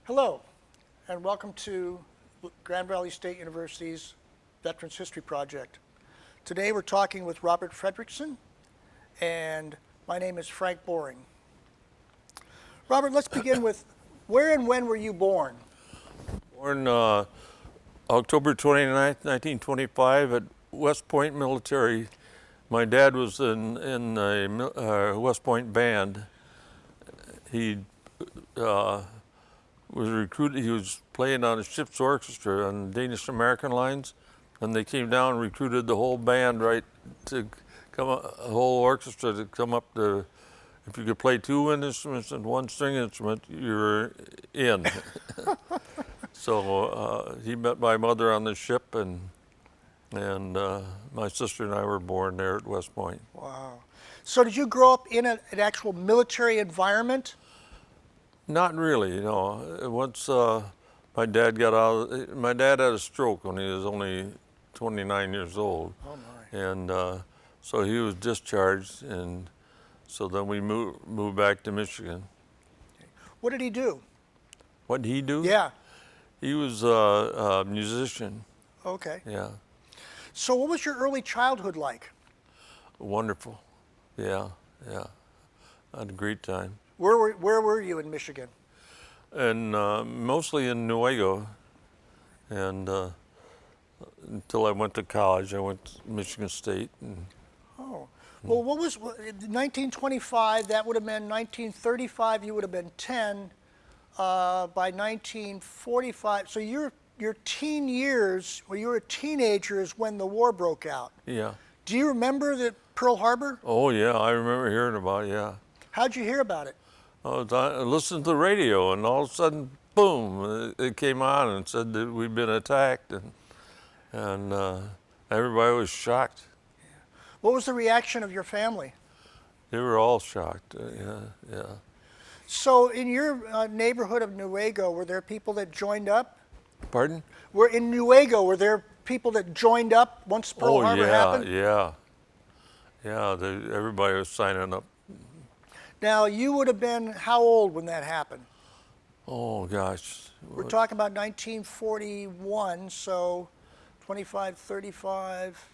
Hello, and welcome to Grand Valley State University's Veterans History Project. Today we're talking with Robert Frederiksen, and my name is Frank Boring. Robert, let's begin with where and when were you born? Born October 29th, 1925 at West Point Military. My dad was in a West Point band. He was recruited. He was playing on a ship's orchestra on Danish American lines, and they came down and recruited the whole band to come, a whole orchestra to come up to. If you could play two wind instruments and one string instrument, you were in. So he met my mother on the ship, and my sister and I were born there at West Point. Wow. So did you grow up in an actual military environment? Not really, no. Once my dad got out, my dad had a stroke when he was only 29 years old. Oh my. And so he was discharged, and so then we moved back to Michigan. What did he do? What did he do? Yeah. He was a musician. Okay. Yeah. So what was your early childhood like? Wonderful. Yeah, yeah. I had a great time. Where were you in Michigan? And mostly in Newaygo. And until I went to college, I went to Michigan State. And, oh. Well, what was 1925? That would have been 1935. You would have been 10 by 1945. So your teen years, when you were a teenager, is when the war broke out. yeah. Do you remember the Pearl Harbor? Oh yeah, I remember hearing about it. Yeah. How'd you hear about it? I listened to the radio, and all of a sudden, boom! It came on and said that we'd been attacked, and everybody was shocked. What was the reaction of your family? They were all shocked. Yeah. So in your neighborhood of Newaygo, were there people that joined up? Pardon? In Newaygo, were there people that joined up once Pearl Harbor happened? Yeah. Everybody was signing up. Now, you would have been how old when that happened? Oh gosh. We're talking about 1941, so 25, 35.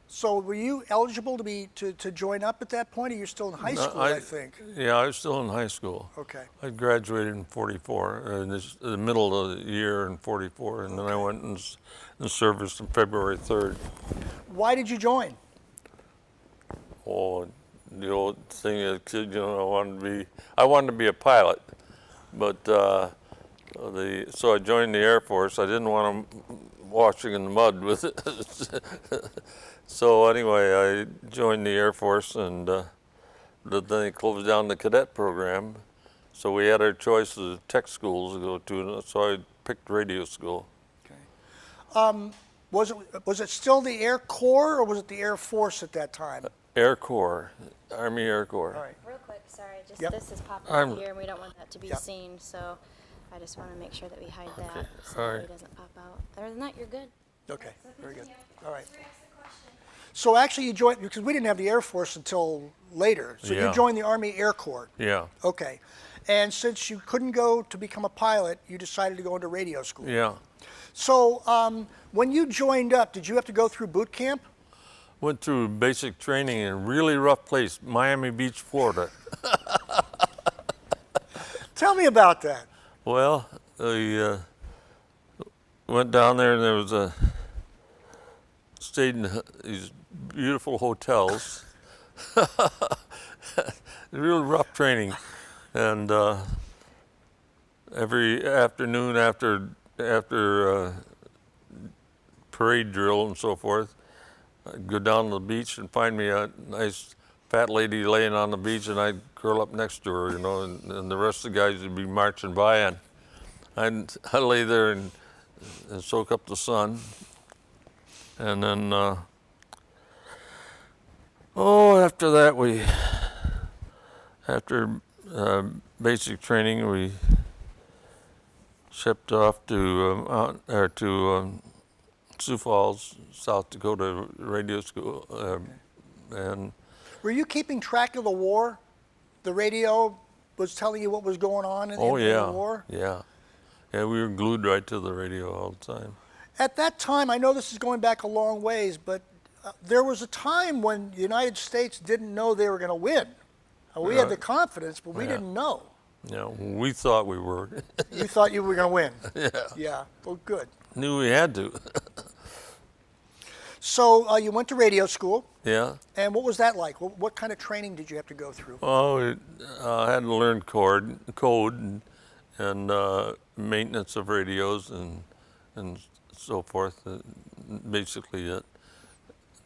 So were you eligible to join up at that point, or you're still in high school, I think? Yeah, I was still in high school. Okay. I graduated in 44, in the middle of the year in 44, and then I went in service on February 3rd. Why did you join? Oh, the old thing is, I wanted to be a pilot, but so I joined the Air Force. I didn't want them washing in the mud with it. So anyway, I joined the Air Force, and then they closed down the cadet program. So we had our choice of tech schools to go to, so I picked radio school. Okay. Was it still the Air Corps, or was it the Air Force at that time? Air Corps, Army Air Corps. All right. Real quick, sorry, Yep. this is popping up here, and we don't want that to be seen, so I just want to make sure that we hide that so All that right. it doesn't pop out. Other than that, you're good. Okay, very good. All right. So actually you joined, because we didn't have the Air Force until later, so you Yeah. joined the Army Air Corps. Yeah, Okay. And since you couldn't go to become a pilot, you decided to go into radio school. yeah. So when you joined up, did you have to go through boot camp? Went through basic training in a really rough place, Miami Beach, Florida. Tell me about that. Well, I went down there, and stayed in these beautiful hotels. Real rough training, and every afternoon after parade drill and so forth, I'd go down to the beach and find me a nice fat lady laying on the beach, and I'd curl up next to her, and the rest of the guys would be marching by, and I'd lay there and soak up the sun. And then, after that, after basic training, we shipped off to Sioux Falls, South Dakota radio school, and Were you keeping track of the war, the radio, was telling you what was going on in Oh the yeah, war? yeah, yeah. We were glued right to the radio all the time. At that time, I know this is going back a long ways, but there was a time when the United States didn't know they were going to win. We had the confidence, but we Yeah. didn't know. You know, we thought we were. You thought you were going to win. Yeah. Yeah. Well, good. Knew we had to. So you went to radio school, Yeah. and what was that like? What kind of training did you have to go through? Oh, I had to learn code and maintenance of radios and so forth. Basically it.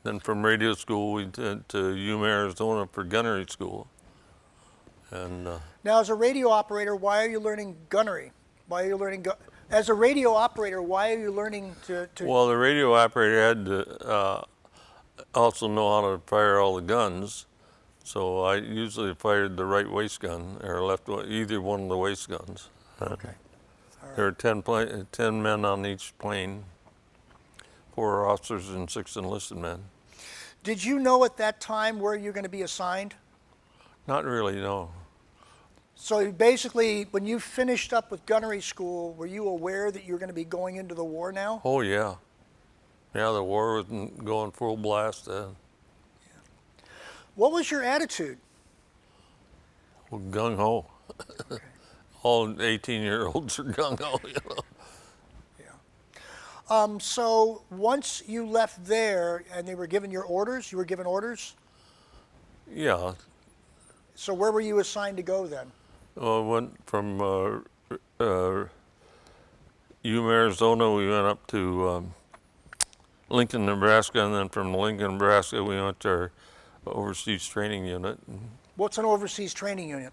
Then from radio school we went to Yuma, Arizona for gunnery school. And Now, as a radio operator, why are you learning gunnery? Why are you learning as a radio operator, why are you learning to well, the radio operator had to also know how to fire all the guns. So I usually fired the right waist gun or left either one of the waist guns. Okay. There were 10 men on each plane, 4 officers and 6 enlisted men. Did you know at that time where you're going to be assigned? Not really, no. So basically, when you finished up with gunnery school, were you aware that you're going to be going into the war now? Oh yeah. Yeah, the war was going full blast then. What was your attitude? Well, gung ho. All 18-year-olds are gung ho, you know. So once you left there and they were given your orders, you were given orders? Yeah. So where were you assigned to go then? Well, I went from Yuma, Arizona, we went up to Lincoln, Nebraska, and then from Lincoln, Nebraska, we went to our overseas training unit. What's an overseas training unit?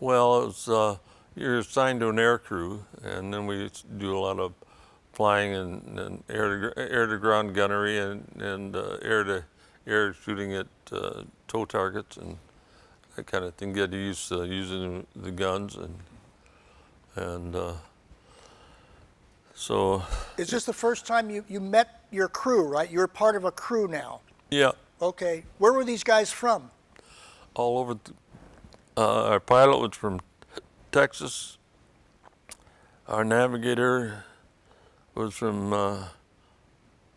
Well, it was, you're assigned to an air crew, and then we do a lot of flying and air-to-ground gunnery and air-to-air shooting at tow targets and that kind of thing. Get used to using the guns and so. Is this the first time you met your crew, right? You're part of a crew now. Yeah, Okay. Where were these guys from? all over. Our pilot was from Texas. Our navigator was from,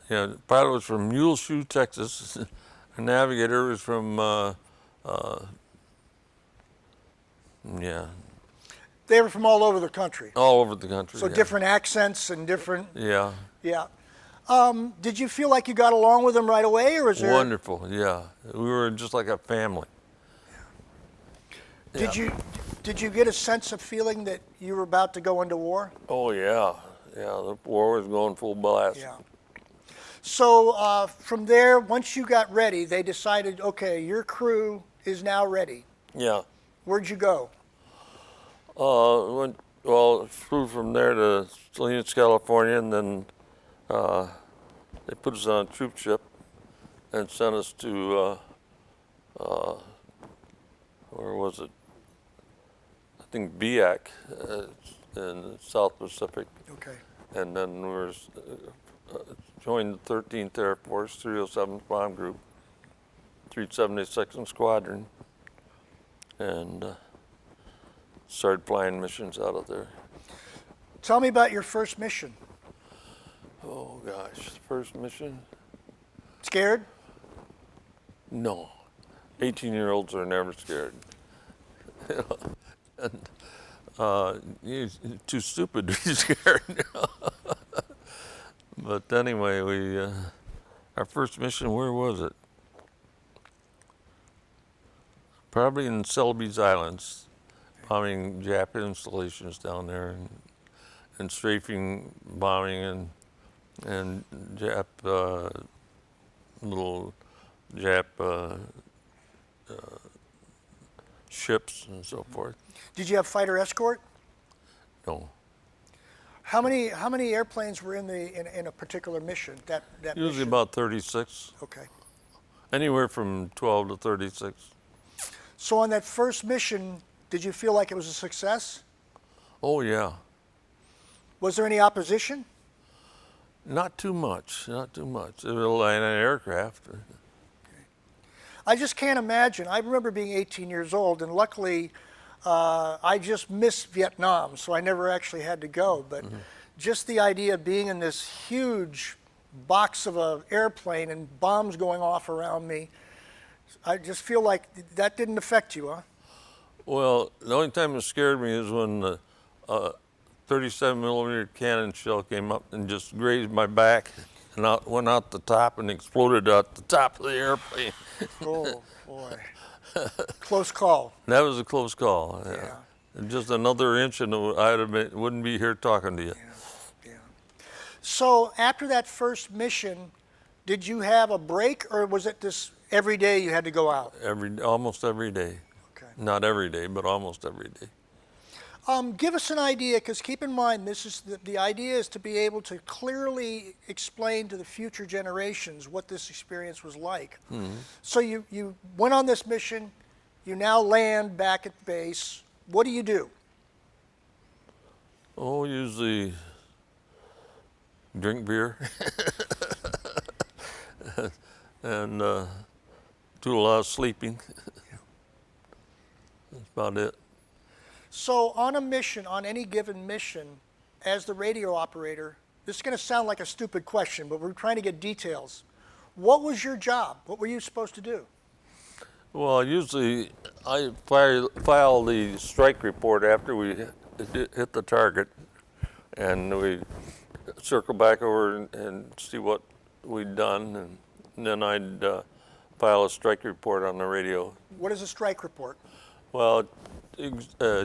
the pilot was from Muleshoe, Texas. Our navigator was from, yeah, They were from all over the country. all over the country. So yeah. different accents and different, Yeah, yeah. Did you feel like you got along with them right away, or was there? wonderful, yeah. We were just like a family. Did you get a sense of feeling that you were about to go into war? Oh yeah, yeah, the war was going full blast. Yeah. So from there, once you got ready, they decided, okay, your crew is now ready. Yeah. Where'd you go? Flew from there to Salinas, California, and then they put us on a troop ship and sent us to, where was it? I think Biak in the South Pacific. Okay. And then we joined the 13th Air Force, 307th Bomb Group, 372nd Squadron, and started flying missions out of there. Tell me about your first mission. Oh gosh, first mission? Scared? No. 18-year-olds are never scared. And you're too stupid to be scared. But anyway, our first mission, where was it? Probably in Celebes Islands, bombing Jap installations down there and strafing bombing and Jap, little Jap ships and so forth. Did you have fighter escort? No. How many airplanes were in a particular mission? That Usually mission? about 36. Okay. Anywhere from 12 to 36. So on that first mission, did you feel like it was a success? Oh yeah. Was there any opposition? Not too much, not too much. It was an aircraft. I just can't imagine. I remember being 18 years old, and luckily I just missed Vietnam, so I never actually had to go. But just the idea of being in this huge box of an airplane and bombs going off around me, I just feel like that didn't affect you, huh? Well, the only time it scared me is when the 37 millimeter cannon shell came up and just grazed my back and went out the top and exploded out the top of the airplane. Oh, boy. Close call. That was a close call. Yeah. Yeah. And just another inch and wouldn't be here talking to you. Yeah. So after that first mission, did you have a break, or was it this every day you had to go out? Almost every day. Okay. Not every day, but almost every day. Give us an idea, because keep in mind, this is the idea is to be able to clearly explain to the future generations what this experience was like. So you went on this mission, you now land back at base. What do you do? Oh, usually drink beer and do a lot of sleeping. That's about it. So on a mission, on any given mission, as the radio operator, this is going to sound like a stupid question, but we're trying to get details. What was your job? What were you supposed to do? Well, usually I file the strike report after we hit the target, and we circle back over and see what we'd done, and then I'd file a strike report on the radio. What is a strike report? Well,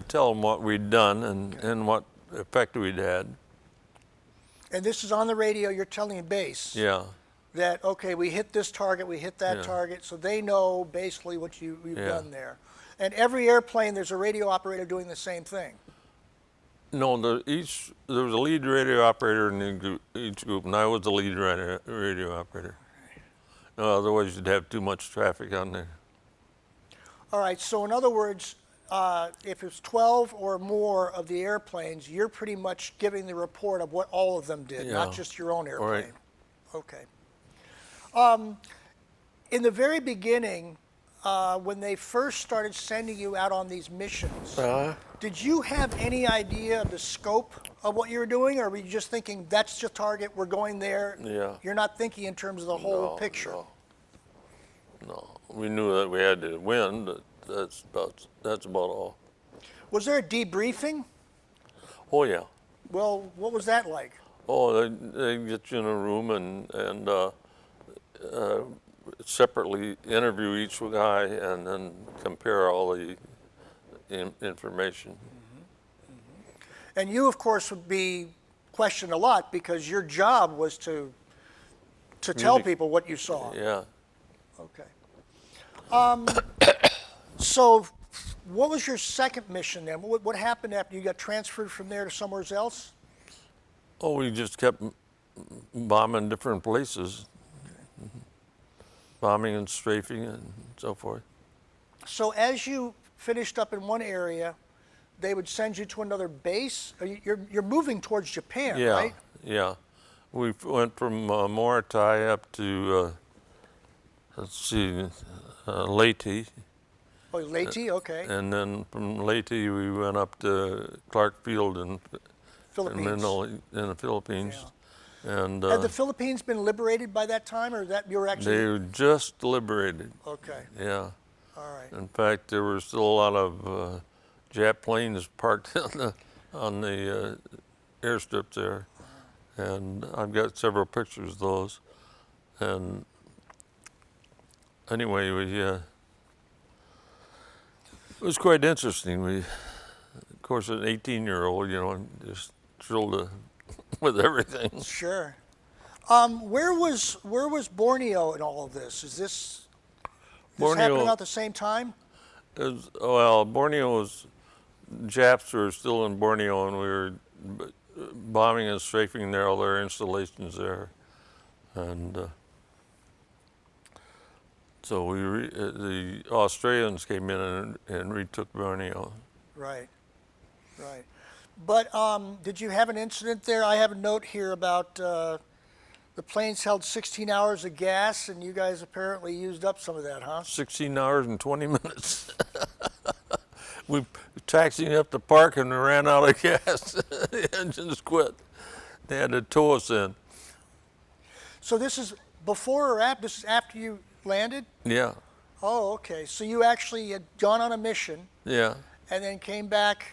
tell them what we'd done and what effect we'd had. And this is on the radio, you're telling base. Yeah. That, okay, we hit this target, we hit that Yeah. target, so they know basically what you've Yeah. done there. And every airplane, there's a radio operator doing the same thing. No, there was a lead radio operator in each group, and I was the lead radio operator. No, otherwise you'd have too much traffic on there. All right, so in other words, if it's 12 or more of the airplanes, you're pretty much giving the report of what all of them did, not Yeah. just your own airplane. Right. Okay. In the very beginning, when they first started sending you out on these missions, did you have any idea of the scope of what you were doing, or were you just thinking, that's the target, we're going there? Yeah. You're not thinking in terms of the whole No, picture? No, we knew that we had to win, but that's about all. Was there a debriefing? Oh yeah. Well, what was that like? Oh, they get you in a room and separately interview each guy and then compare all the information. And you, of course, would be questioned a lot because your job was to tell people what you saw. Yeah. Okay. So what was your second mission then? What happened after you got transferred from there to somewhere else? Oh, we just kept bombing different places. Bombing and strafing and so forth. So as you finished up in one area, they would send you to another base? You're moving towards Japan, Yeah, right? yeah. We went from Morotai up to, Leyte. Oh, Leyte, okay. And then from Leyte, we went up to Clark Field in Philippines. in the Philippines. Yeah. And Had the Philippines been liberated by that time, or that you were actually? they were just liberated. Okay, Yeah. all right. In fact, there were still a lot of Jap planes parked on the airstrip there, and I've got several pictures of those. And anyway, it was quite interesting. Of course, an 18-year-old, I'm just thrilled with everything. Sure. Where was Borneo in all of this? Is this happening about the same time? Borneo was, Japs were still in Borneo, and we were bombing and strafing all their installations there. And so the Australians came in and retook Borneo. Right, right. But did you have an incident there? I have a note here about the planes held 16 hours of gas, and you guys apparently used up some of that, huh? 16 hours and 20 minutes. we taxied up the park and we ran out of gas. The engines quit. They had to tow us in. So this is before or after? This is after you landed? Yeah, Oh, okay. So you actually had gone on a mission yeah, and then came back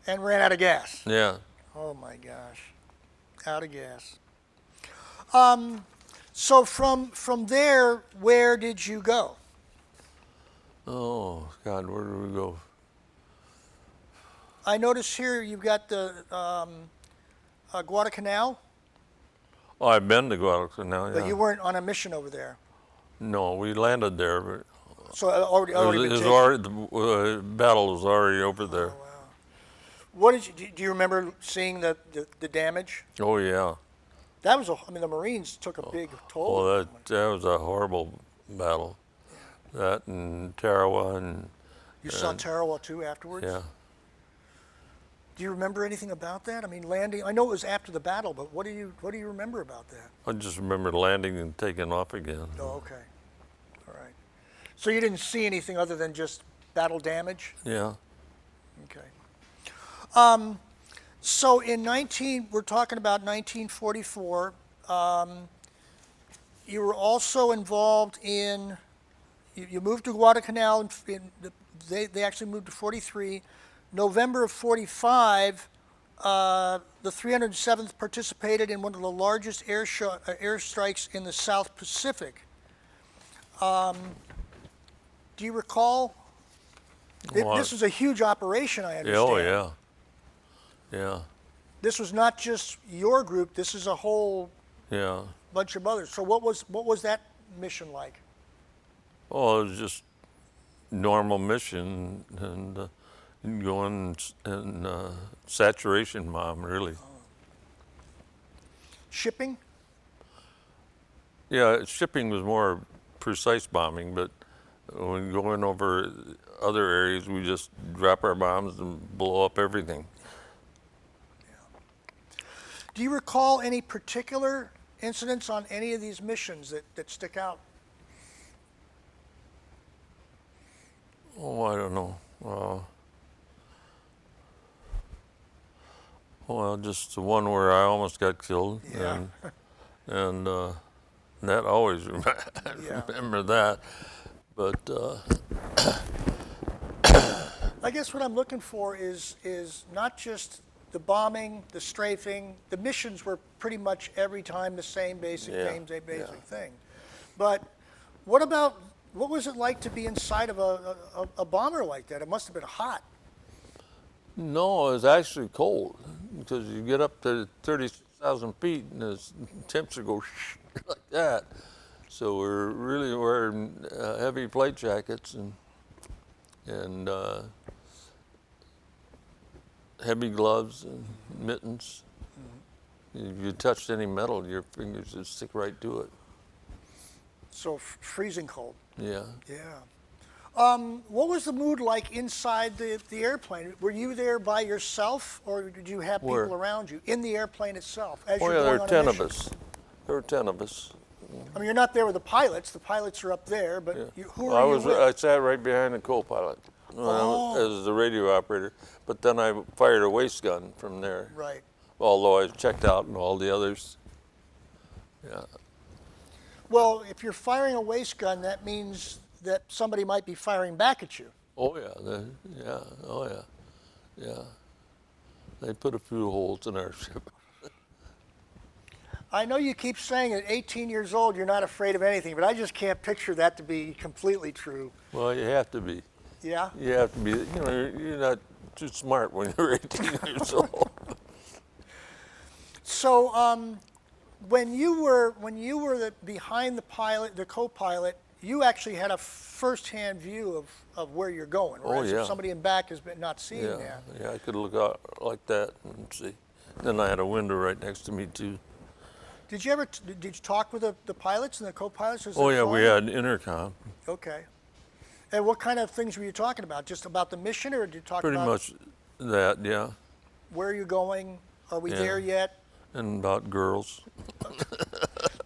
and ran out of gas. yeah. Oh my gosh, out of gas. So from there, where did you go? Oh, God, where did we go? I notice here you've got the Guadalcanal, Oh, I've been to Guadalcanal, but yeah. you weren't on a mission over there. No, we landed there, but So already been it was taken. already, the battle was already over there. What did you do? You remember seeing the damage? Oh, yeah. That was I mean, the Marines took a big toll. Oh, that was a horrible battle. That and Tarawa and, You saw Tarawa too afterwards? yeah. Do you remember anything about that? I mean, landing. I know it was after the battle, but what do you remember about that? I just remember landing and taking off again. Oh, okay. All right. So you didn't see anything other than just battle damage? Yeah. Okay. So we're talking about 1944. You were also involved in, you moved to Guadalcanal, they actually moved to 43. November of 45, the 307th participated in one of the largest airstrikes in the South Pacific. Do you recall? Well, This was a huge operation, I Yeah, understand. oh, yeah. Yeah, This was not just your group. This is a whole yeah. bunch of others. So what was that mission like? Oh, it was just normal mission and going and saturation bomb, really. Shipping? Yeah, shipping was more precise bombing, but when going over other areas, we just drop our bombs and blow up everything. Do you recall any particular incidents on any of these missions that stick out? Oh, I don't know. Well, just the one where I almost got killed, Yeah. and that always Yeah. remember that. But I guess what I'm looking for is not just the bombing, the strafing. The missions were pretty much every time the same basic Yeah, basic thing. But what was it like to be inside of a bomber like that? It must have been hot. no, it was actually cold because you get up to 30,000 feet and the temperature goes like that. So we're really wearing heavy plate jackets and heavy gloves and mittens. If you touched any metal, your fingers would stick right to it. So freezing cold. Yeah. Yeah. What was the mood like inside the airplane? Were you there by yourself, or did you have Where? people around you in the airplane itself? As Oh you're yeah, there going were on a 10 of mission? us. There were 10 of us. I mean, you're not there with the pilots. The pilots are up there, but Yeah. who Well, are you with? I sat right behind the co-pilot as the radio operator, but then I fired a waist gun from there. Right. Although I checked out and all the others. Yeah. Well, if you're firing a waist gun, that means that somebody might be firing back at you. Oh yeah. Yeah. Oh yeah. Yeah. They put a few holes in our ship. I know you keep saying at 18 years old you're not afraid of anything, but I just can't picture that to be completely true. Well, you have to be. Yeah? You have to be. You know, you're not too smart when you're 18 years old. So when you were behind the pilot, the co-pilot, you actually had a first-hand view of where you're going, right? Oh, yeah. So somebody in back has been not seeing Yeah. that. Yeah. I could look out like that and see. Then I had a window right next to me too. Did you talk with the pilots and the co-pilots? as Oh they're yeah, we flying? had intercom. Okay. And what kind of things were you talking about? Just about the mission, or did you talk Pretty about much that, yeah. where are you going? Are we Yeah. there yet? And about girls.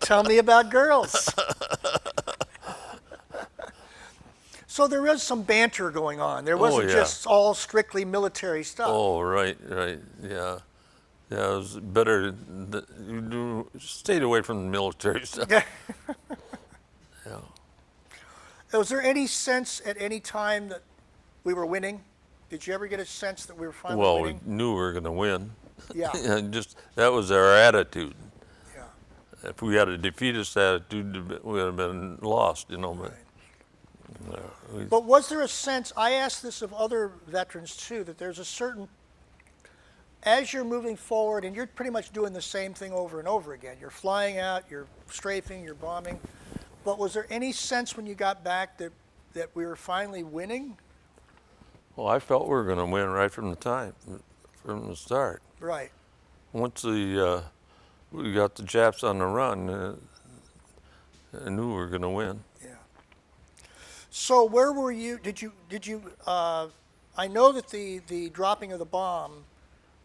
Tell me about girls. So there was some banter going on. There wasn't yeah. just all strictly military stuff. Oh, right, yeah. Yeah, it was better that stayed away from the military stuff. Yeah. Yeah. Was there any sense at any time that we were winning? Did you ever get a sense that we were finally Well, we winning? knew we were going to win. Yeah. And just that was our attitude. Yeah. If we had a defeatist attitude, we would have been lost, you know. But, But was there a sense, I asked this of other veterans too, that there's a certain, as you're moving forward and you're pretty much doing the same thing over and over again, you're flying out, you're strafing, you're bombing, but was there any sense when you got back that we were finally winning? well, I felt we were going to win right from the start. Right. Once we got the Japs on the run, I knew we were going to win. Yeah. So where were you? Did you? I know that the dropping of the bomb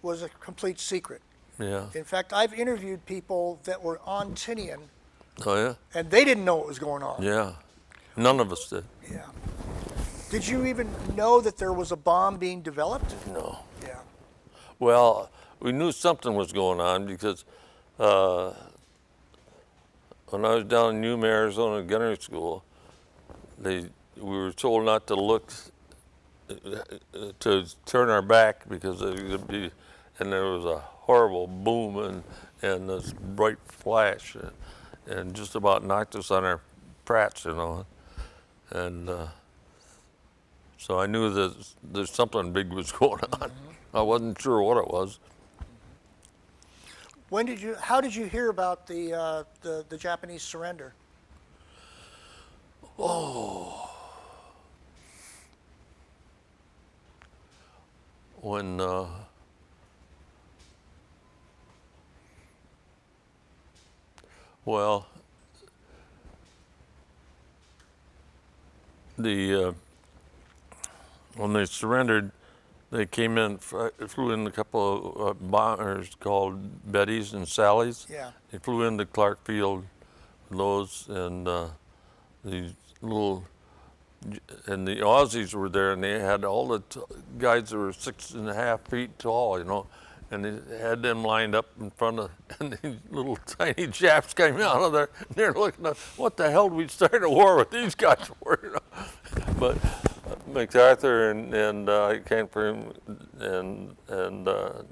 was a complete secret. Yeah. In fact, I've interviewed people that were on Tinian, Oh, yeah? and they didn't know what was going on. Yeah. None of us did. Yeah. Did you even know that there was a bomb being developed? No. Yeah. Well, we knew something was going on because when I was down in Yuma, Arizona, Gunnery School, we were told not to look, to turn our back because it would be, and there was a horrible boom and this bright flash, and just about knocked us on our prats, you know, and so I knew that there's something big was going on. I wasn't sure what it was. How did you hear about the Japanese surrender? When well, when they surrendered, they came in, flew in a couple of bombers called Bettys and Sallys. Yeah. They flew into Clark Field, those, and the little, and the Aussies were there, and they had all the guys that were 6.5 feet tall, you know, and they had them lined up in front of, and these little tiny Japs came out of there, and they're looking at, what the hell did we start a war with these guys for, you know? But MacArthur and I can't remember, and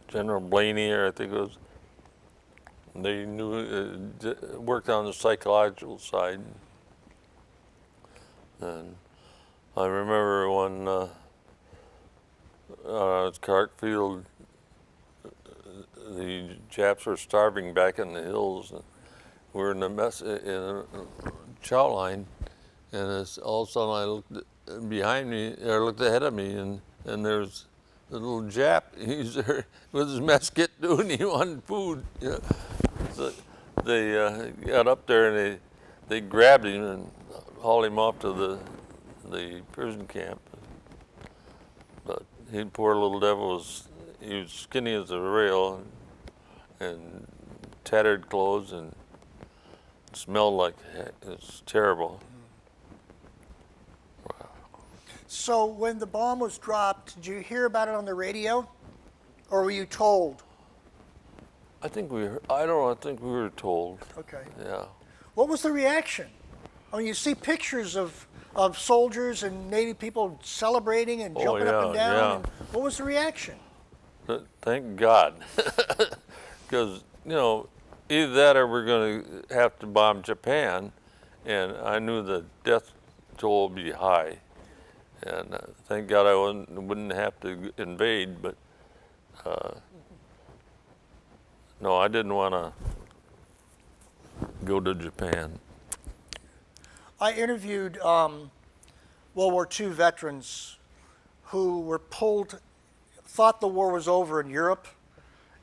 General Blaney, or I think it was, they knew, worked on the psychological side. And I remember when Clark Field, the Japs were starving back in the hills. And we were in a chow line, and all of a sudden I looked behind me, or looked ahead of me, and there's a little Jap. He's there with his mess kit doing. He wanted food. You know. So they got up there and they grabbed him and hauled him off to the prison camp. But poor little devil he was skinny as a rail and tattered clothes and smelled like it was terrible. So when the bomb was dropped, did you hear about it on the radio, or were you told? I think we were told. Okay. Yeah. What was the reaction? I mean, you see pictures of soldiers and Navy people celebrating and jumping up and down. yeah. And what was the reaction? Thank God. Because, you know, either that or we're going to have to bomb Japan, and I knew the death toll would be high. And thank God I wouldn't have to invade, but no, I didn't want to go to Japan. I interviewed World War II veterans who were thought the war was over in Europe,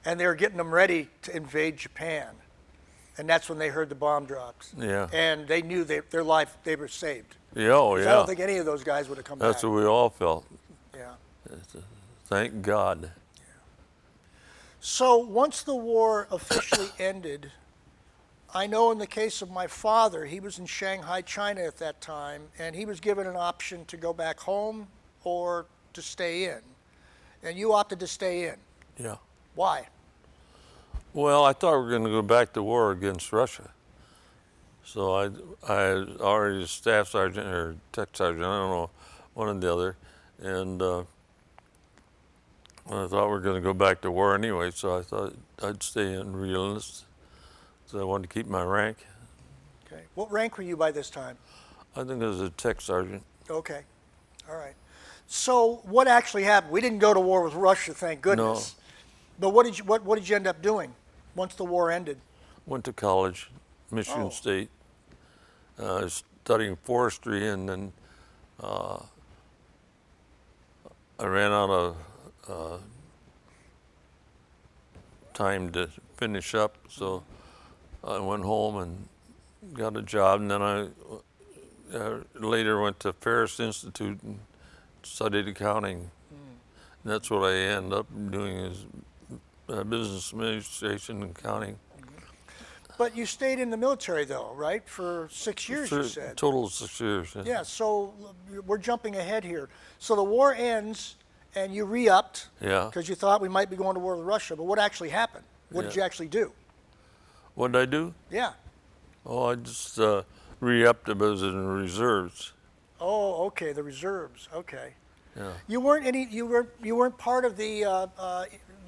and they were getting them ready to invade Japan. And that's when they heard the bomb drops. Yeah. And they knew they were saved. Yeah, oh, 'Cause yeah. I don't think any of those guys would have come back. That's what we all felt. Yeah. Thank God. So once the war officially ended, I know in the case of my father, he was in Shanghai, China at that time, and he was given an option to go back home or to stay in. And you opted to stay in. Yeah. Why? Well, I thought we were going to go back to war against Russia. So I had already a staff sergeant or tech sergeant, I don't know, one or the other, and I thought we were going to go back to war anyway. So I thought I'd stay in re-enlist. So I wanted to keep my rank. Okay. What rank were you by this time? I think I was a tech sergeant. Okay. All right. So what actually happened? We didn't go to war with Russia, thank goodness. No. But what did you end up doing once the war ended? Went to college, Michigan State, studying forestry, and then I ran out of time to finish up, so I went home and got a job, and then I later went to Ferris Institute and studied accounting. And that's what I ended up doing, is business administration and accounting. But you stayed in the military though, right? For 6 years, you said. Total of 6 years. Yeah. Yeah, so we're jumping ahead here. So the war ends and you re-upped. Yeah. Because you thought we might be going to war with Russia, but what actually happened? What did you actually do? What did I do? Yeah. Oh, I just re-upped it, but it was in reserves. Oh, okay, the reserves. Okay. Yeah. You weren't part of the.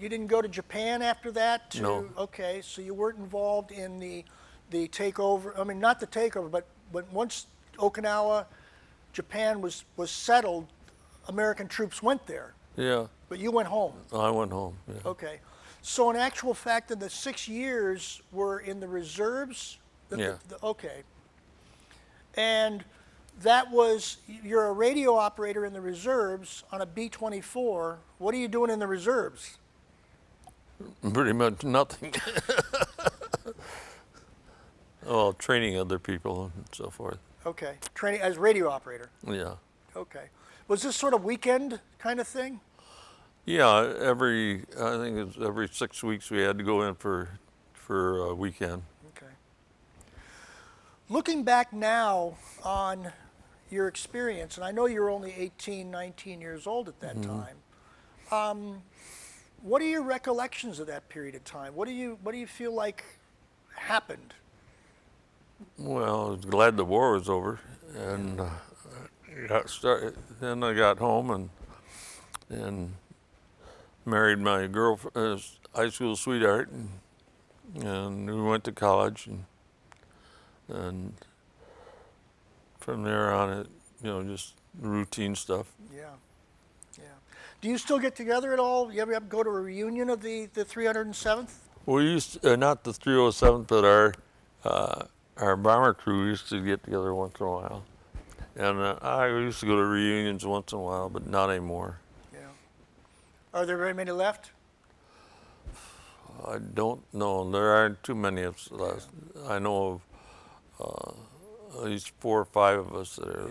You didn't go to Japan after that. No. Okay, so you weren't involved in the takeover. I mean, not the takeover, but once Okinawa, Japan was settled, American troops went there. Yeah. But you went home. I went home. Yeah. Okay. So in actual fact, in the 6 years were in the reserves. Yeah. Okay. And that was, you're a radio operator in the reserves on a B-24. What are you doing in the reserves? Pretty much nothing. Well, training other people and so forth. Okay. Training as radio operator. Yeah. Okay. Was this sort of weekend kind of thing? Yeah, I think it's every 6 weeks we had to go in for a weekend. Okay. Looking back now on your experience, and I know you're only 18, 19 years old at that time, what are your recollections of that period of time? What do you feel like happened? Well, I was glad the war was over, and got started. Then I got home and married my girlfriend, high school sweetheart, and we went to college, and from there on, just routine stuff. Yeah, yeah. Do you still get together at all? You ever go to a reunion of the 307th? We used to, not the 307th, but our bomber crew used to get together once in a while, and I used to go to reunions once in a while, but not anymore. Yeah. Are there very many left? I don't know. There aren't too many of us left. I know of at least 4 or 5 of us that are.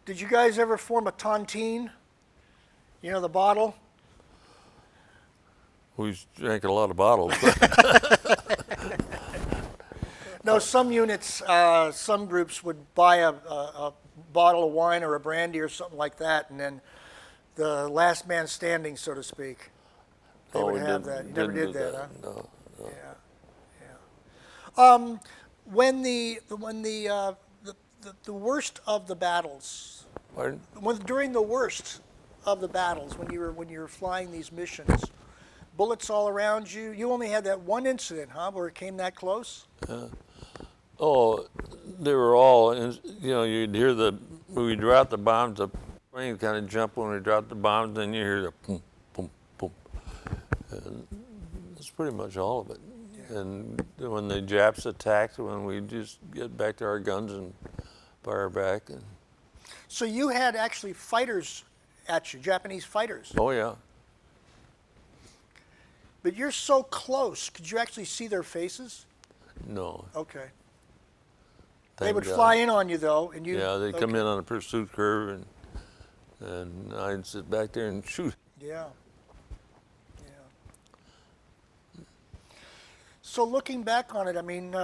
Did you guys ever form a tontine? You know, the bottle? We drank a lot of bottles. No, some units, some groups would buy a bottle of wine or a brandy or something like that, and then the last man standing, so to speak. They would have that. You never did that, huh? No. Yeah, yeah. When the worst of the battles, Pardon? during the worst of the battles, when you were flying these missions, bullets all around you. You only had that one incident, huh, where it came that close? Oh, they were all, you'd hear when we drop the bombs, the plane kind of jump when we drop the bombs, then you hear the boom, boom, boom. And that's pretty much all of it. Yeah. And when the Japs attacked, when we just get back to our guns and fire back. So you had actually fighters at you, Japanese fighters. Oh, yeah. But you're so close. Could you actually see their faces? No. Okay. Thank They would God. fly in on you though, and you. Yeah, they'd come in on a pursuit curve, and I'd sit back there and shoot. Yeah. Yeah. So looking back on it, I mean,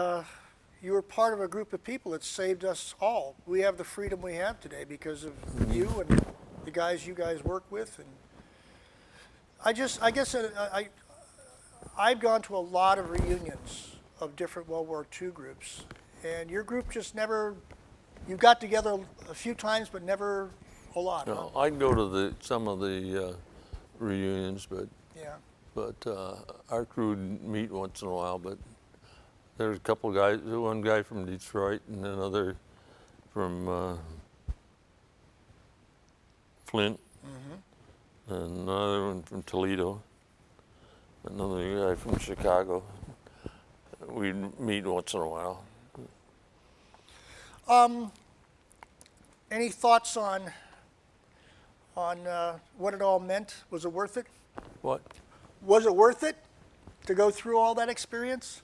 you were part of a group of people that saved us all. We have the freedom we have today because of you and the guys you guys work with. And I've gone to a lot of reunions of different World War II groups, and your group just never, you got together a few times, but never a lot. No, I go to some of the reunions, but Yeah. our crew meet once in a while. But there's a couple guys, one guy from Detroit and another from Flint, and another one from Toledo, another guy from Chicago. We meet once in a while. Any thoughts on what it all meant? Was it worth it? What? Was it worth it to go through all that experience?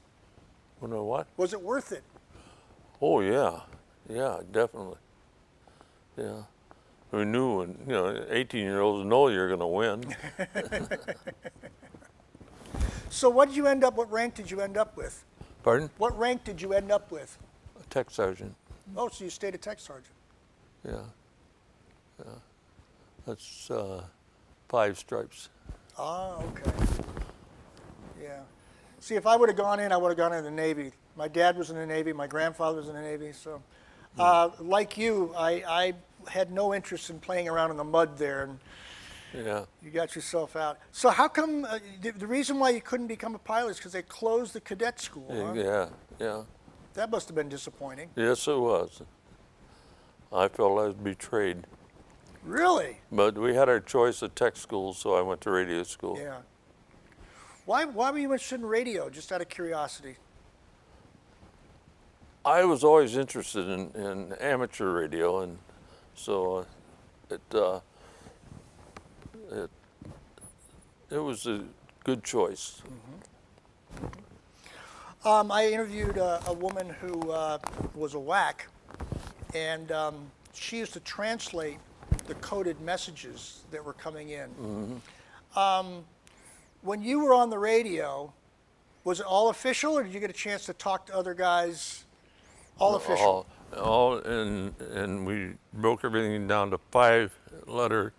What? Was it worth it? Oh yeah, yeah, definitely. Yeah, we knew, and 18-year-olds know you're going to win. So what did you end up? What rank did you end up with? Pardon? What rank did you end up with? A tech sergeant. Oh, so you stayed a tech sergeant. Yeah. Yeah. That's 5 stripes. Ah, okay. Yeah. See, if I would have gone in, I would have gone in the Navy. My dad was in the Navy. My grandfather was in the Navy. So, like you, I had no interest in playing around in the mud there, and Yeah. you got yourself out. So how come, the reason why you couldn't become a pilot is because they closed the cadet school, huh? Yeah. Yeah. That must have been disappointing. Yes, it was. I felt I was betrayed. Really? But we had our choice of tech schools, so I went to radio school. Yeah. Why were you interested in radio, just out of curiosity? I was always interested in amateur radio, and so it was a good choice. I interviewed a woman who was a WAC, and she used to translate the coded messages that were coming in. When you were on the radio, was it all official, or did you get a chance to talk to other guys? All official. All, and we broke everything down to 5-letter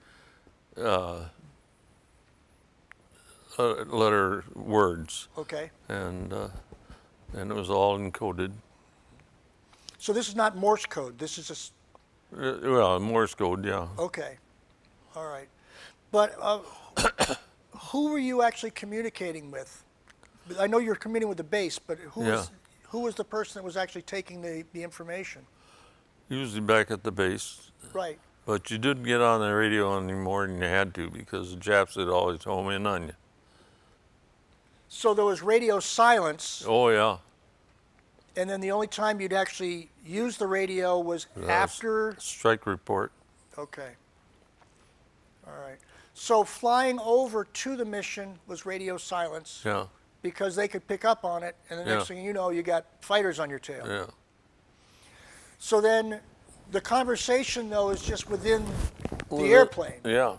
letter words, Okay. and it was all encoded. So this is not Morse code. This is just Well, Morse code, yeah. okay. All right. But who were you actually communicating with? I know you were communicating with the base, but who was the person that was actually taking the information? Usually back at the base. Right. But you didn't get on the radio any more than you had to because the Japs would always home in on you. So there was radio silence, Oh, yeah. and then the only time you'd actually use the radio was after. Strike report. Okay. All right. So flying over to the mission was radio silence Yeah, because they could pick up on it, and the next Yeah. thing you know, you got fighters on your tail. yeah. So then the conversation, though, is just within the airplane. Yeah,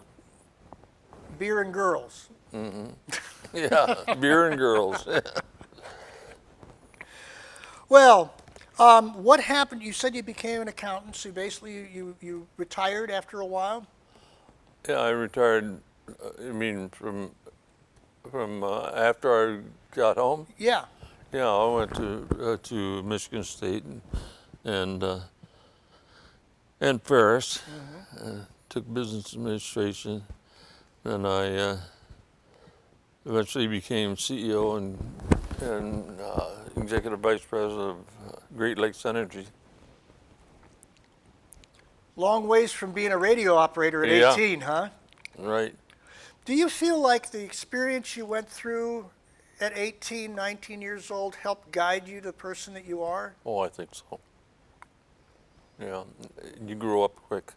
Beer and girls. yeah. Beer and girls. Well, what happened? You said you became an accountant, so basically you retired after a while? Yeah, I retired. I mean, from after I got home. Yeah. Yeah, I went to Michigan State and Ferris. Took business administration, and I eventually became CEO and executive vice president of Great Lakes Energy. Long ways from being a radio operator at Yeah. 18, huh? Right. Do you feel like the experience you went through at 18, 19 years old helped guide you to the person that you are? Oh, I think so. Yeah, you grew up quick.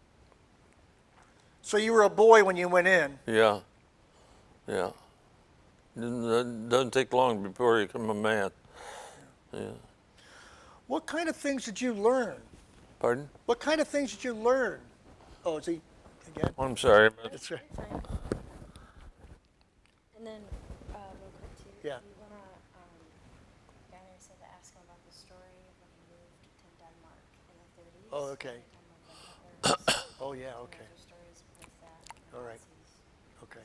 So you were a boy when you went in. Yeah, yeah. Doesn't take long before you become a man. Yeah. What kind of things did you learn? Pardon? What kind of things did you learn? Oh, is he again? I'm sorry, but That's right. Fine. And then, real quick too, Yeah. you wanna Oh, okay. Oh, yeah, okay. All right. Okay.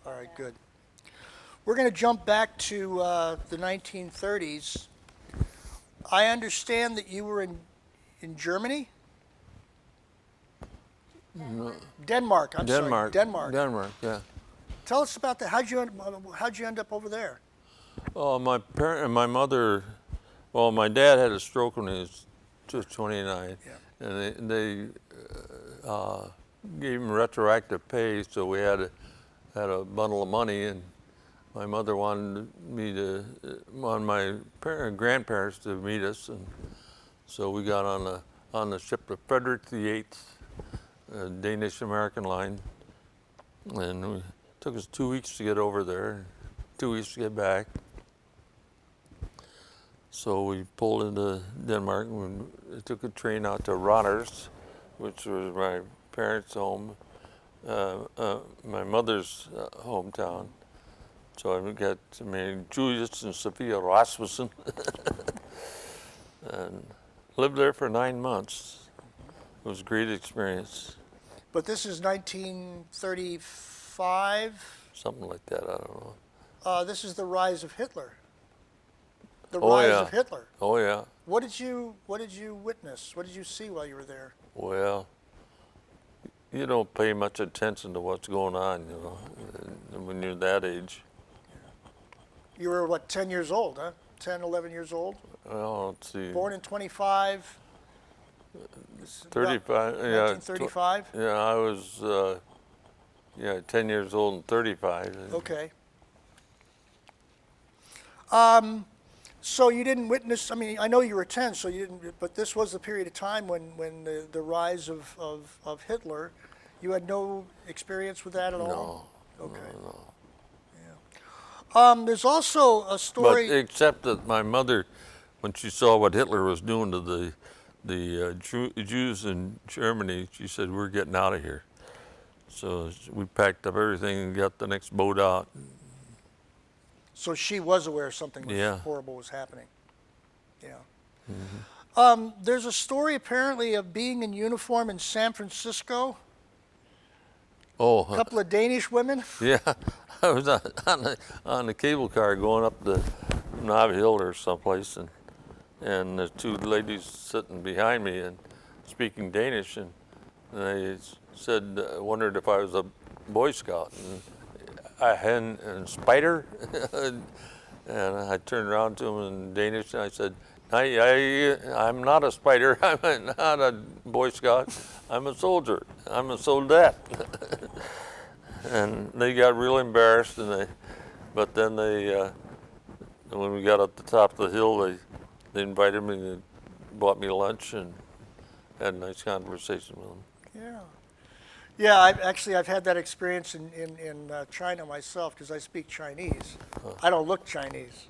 All right, good. We're going to jump back to the 1930s. I understand that you were in Germany? Denmark, I'm sorry. Denmark. Denmark, yeah. Tell us about that. How'd you end up over there? Oh, my parent and my mother, well, my dad had a stroke when he was just 29, Yeah. and they gave him retroactive pay, so we had a bundle of money, and my mother wanted my grandparents to meet us, and so we got on the ship of Frederick VIII, a Danish-American line, and it took us 2 weeks to get over there, 2 weeks to get back. So we pulled into Denmark and we took a train out to Randers, which was my parents' home, my mother's hometown. So I got to meet Julius and Sophia Rasmussen and lived there for 9 months. It was a great experience. But this is 1935? Something like that, I don't know. This is the rise of Hitler. The Oh, rise yeah. of Hitler. Oh yeah. What did you witness? What did you see while you were there? Well, you don't pay much attention to what's going on, when you're that age. You were, what, 10 years old, huh? 10, 11 years old? Well, let's see. Born in 25? 35, yeah. 1935? Yeah, I was, 10 years old and 35. Okay. So you didn't witness, I mean, I know you were 10, so you didn't, but this was the period of time when the rise of Hitler, you had no experience with that at all? No. Okay. No. There's also a But story. except that my mother, when she saw what Hitler was doing to the Jews in Germany, she said, "We're getting out of here." So we packed up everything and got the next boat out. So she was aware something Yeah. horrible was happening. Yeah. Mm-hmm. There's a story apparently of being in uniform in San Francisco. Oh, A couple of Danish women. yeah. I was on the cable car going up the Knob Hill or someplace, and the two ladies sitting behind me and speaking Danish, and they said, wondered if I was a Boy Scout, and I had a spider, and I turned around to them in Danish and I said, I'm not a spider, I'm not a Boy Scout, I'm a soldier, I'm a soldat. And they got real embarrassed, but then when we got up the top of the hill, they invited me, they bought me lunch and had a nice conversation with them. Yeah. Yeah, I've had that experience in China myself because I speak Chinese. I don't look Chinese.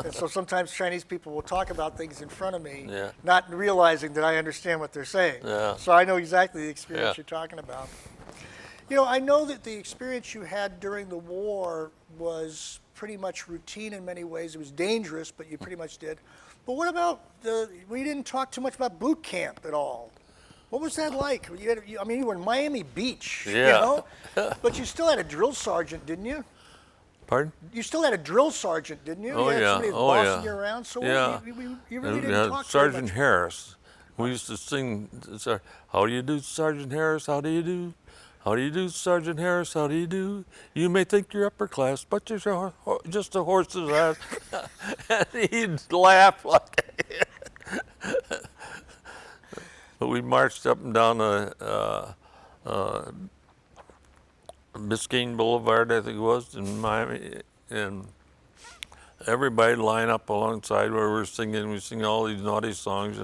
And so sometimes Chinese people will talk about things in front of me, Yeah. not realizing that I understand what they're saying. Yeah. So I know exactly the experience Yeah. you're talking about. You know, I know that the experience you had during the war was pretty much routine in many ways. It was dangerous, but you pretty much did. But what about we didn't talk too much about boot camp at all. What was that like? You were in Miami Beach, Yeah. you know? But you still had a drill sergeant, didn't you? Pardon? You still had a drill sergeant, didn't you? Oh, You had yeah. somebody Oh, bossing yeah. you around. So Yeah. you really didn't And, talk Sergeant very much. Harris. We used to sing, how do you do, Sergeant Harris? How do you do? How do you do, Sergeant Harris? How do you do? You may think you're upper class, but you're just a horse's ass. And he'd laugh like. But we marched up and down Biscayne Boulevard, I think it was, in Miami, and everybody line up alongside where we're singing. We sing all these naughty songs,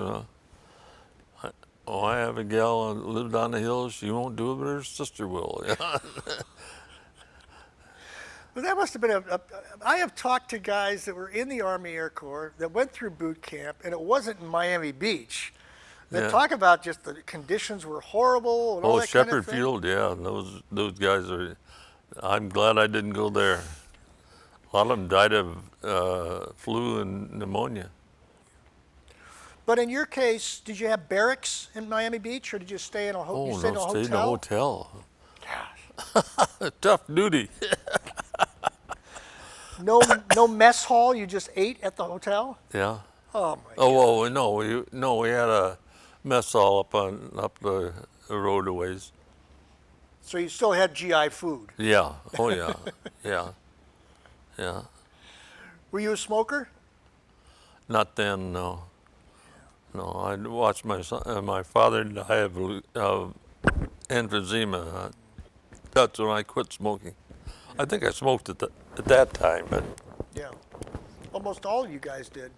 I have a gal that lived on the hill. She won't do it, but her sister will. But that must have been I have talked to guys that were in the Army Air Corps that went through boot camp, and it wasn't in Miami Beach. They Yeah. talk about just the conditions were horrible and all that kind of Shepherd thing. Field, yeah. Those guys are. I'm glad I didn't go there. A lot of them died of flu and pneumonia. But in your case, did you have barracks in Miami Beach, or did you stay in a, you stayed in a stayed in a hotel? hotel. Tough duty. No mess hall. You just ate at the hotel. Yeah. Oh my Oh God. well, we had a mess hall up the road a ways. So you still had GI food. Yeah. Oh yeah. Yeah. Yeah. Were you a smoker? Not then, no. No, I watched my father die of emphysema. That's when I quit smoking. I think I smoked at that time, but Yeah. Almost all you guys did.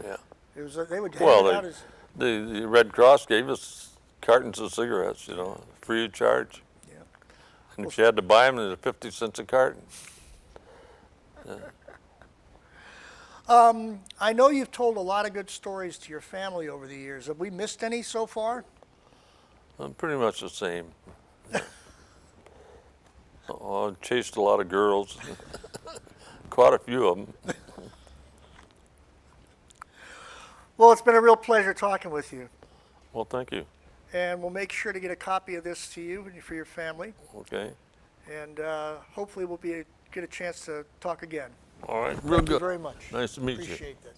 yeah. It was they would hand it out as the Red Cross gave us cartons of cigarettes, free of charge. yeah. And if you had to buy them, they're 50 cents a carton. I know you've told a lot of good stories to your family over the years. Have we missed any so far? I'm pretty much the same. Oh, I chased a lot of girls, quite a few of them. Well, it's been a real pleasure talking with you. Well, thank you. And we'll make sure to get a copy of this to you and for your family. Okay. And hopefully we'll get a chance to talk again. All right. Real Thank you good. very much. Nice to meet you. Appreciate this.